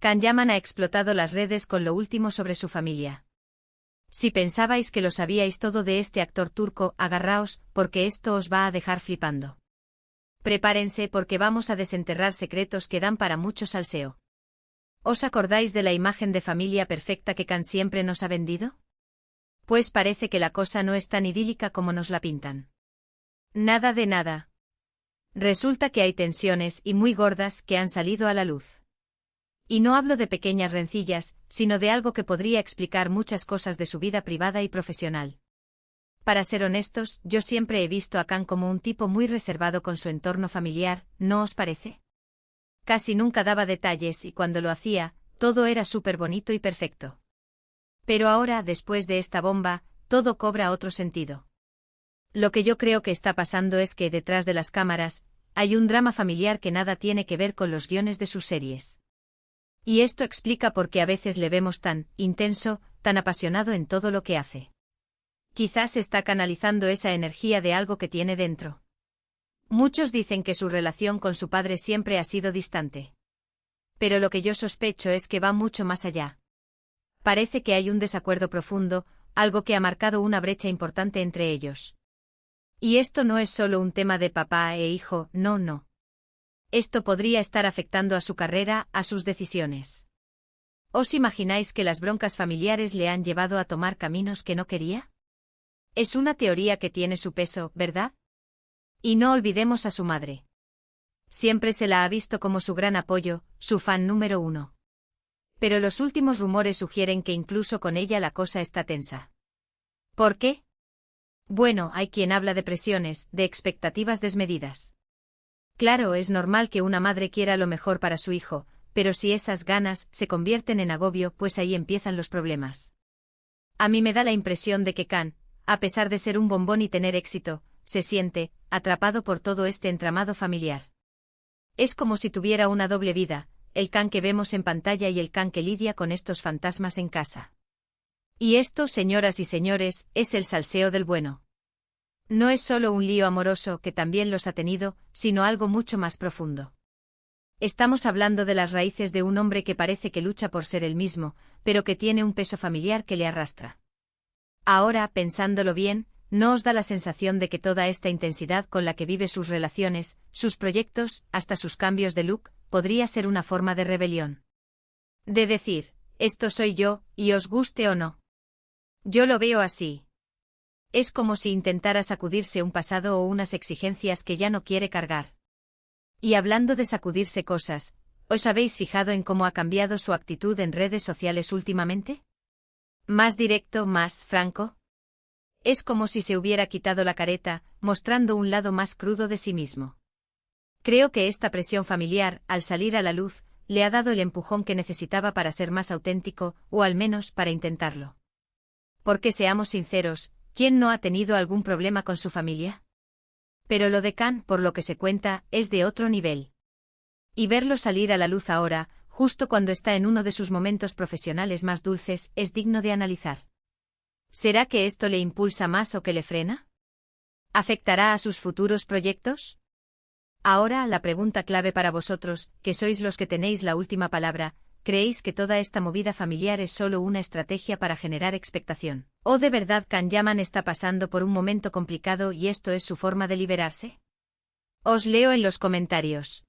Can Yaman ha explotado las redes con lo último sobre su familia. Si pensabais que lo sabíais todo de este actor turco, agarraos, porque esto os va a dejar flipando. Prepárense porque vamos a desenterrar secretos que dan para mucho salseo. ¿Os acordáis de la imagen de familia perfecta que Can siempre nos ha vendido? Pues parece que la cosa no es tan idílica como nos la pintan. Nada de nada. Resulta que hay tensiones, y muy gordas, que han salido a la luz. Y no hablo de pequeñas rencillas, sino de algo que podría explicar muchas cosas de su vida privada y profesional. Para ser honestos, yo siempre he visto a Can como un tipo muy reservado con su entorno familiar, ¿no os parece? Casi nunca daba detalles y cuando lo hacía, todo era súper bonito y perfecto. Pero ahora, después de esta bomba, todo cobra otro sentido. Lo que yo creo que está pasando es que detrás de las cámaras, hay un drama familiar que nada tiene que ver con los guiones de sus series. Y esto explica por qué a veces le vemos tan intenso, tan apasionado en todo lo que hace. Quizás está canalizando esa energía de algo que tiene dentro. Muchos dicen que su relación con su padre siempre ha sido distante. Pero lo que yo sospecho es que va mucho más allá. Parece que hay un desacuerdo profundo, algo que ha marcado una brecha importante entre ellos. Y esto no es solo un tema de papá e hijo, no. Esto podría estar afectando a su carrera, a sus decisiones. ¿Os imagináis que las broncas familiares le han llevado a tomar caminos que no quería? Es una teoría que tiene su peso, ¿verdad? Y no olvidemos a su madre. Siempre se la ha visto como su gran apoyo, su fan número 1. Pero los últimos rumores sugieren que incluso con ella la cosa está tensa. ¿Por qué? Bueno, hay quien habla de presiones, de expectativas desmedidas. Claro, es normal que una madre quiera lo mejor para su hijo, pero si esas ganas se convierten en agobio, pues ahí empiezan los problemas. A mí me da la impresión de que Can, a pesar de ser un bombón y tener éxito, se siente atrapado por todo este entramado familiar. Es como si tuviera una doble vida, el Can que vemos en pantalla y el Can que lidia con estos fantasmas en casa. Y esto, señoras y señores, es el salseo del bueno. No es solo un lío amoroso, que también los ha tenido, sino algo mucho más profundo. Estamos hablando de las raíces de un hombre que parece que lucha por ser el mismo, pero que tiene un peso familiar que le arrastra. Ahora, pensándolo bien, ¿no os da la sensación de que toda esta intensidad con la que vive sus relaciones, sus proyectos, hasta sus cambios de look, podría ser una forma de rebelión? De decir, esto soy yo, y os guste o no. Yo lo veo así. Es como si intentara sacudirse un pasado o unas exigencias que ya no quiere cargar. Y hablando de sacudirse cosas, ¿os habéis fijado en cómo ha cambiado su actitud en redes sociales últimamente? ¿Más directo, más franco? Es como si se hubiera quitado la careta, mostrando un lado más crudo de sí mismo. Creo que esta presión familiar, al salir a la luz, le ha dado el empujón que necesitaba para ser más auténtico, o al menos para intentarlo. Porque seamos sinceros, ¿quién no ha tenido algún problema con su familia? Pero lo de Can, por lo que se cuenta, es de otro nivel. Y verlo salir a la luz ahora, justo cuando está en uno de sus momentos profesionales más dulces, es digno de analizar. ¿Será que esto le impulsa más o que le frena? ¿Afectará a sus futuros proyectos? Ahora, la pregunta clave para vosotros, que sois los que tenéis la última palabra, ¿creéis que toda esta movida familiar es solo una estrategia para generar expectación? ¿O de verdad Can Yaman está pasando por un momento complicado y esto es su forma de liberarse? Os leo en los comentarios.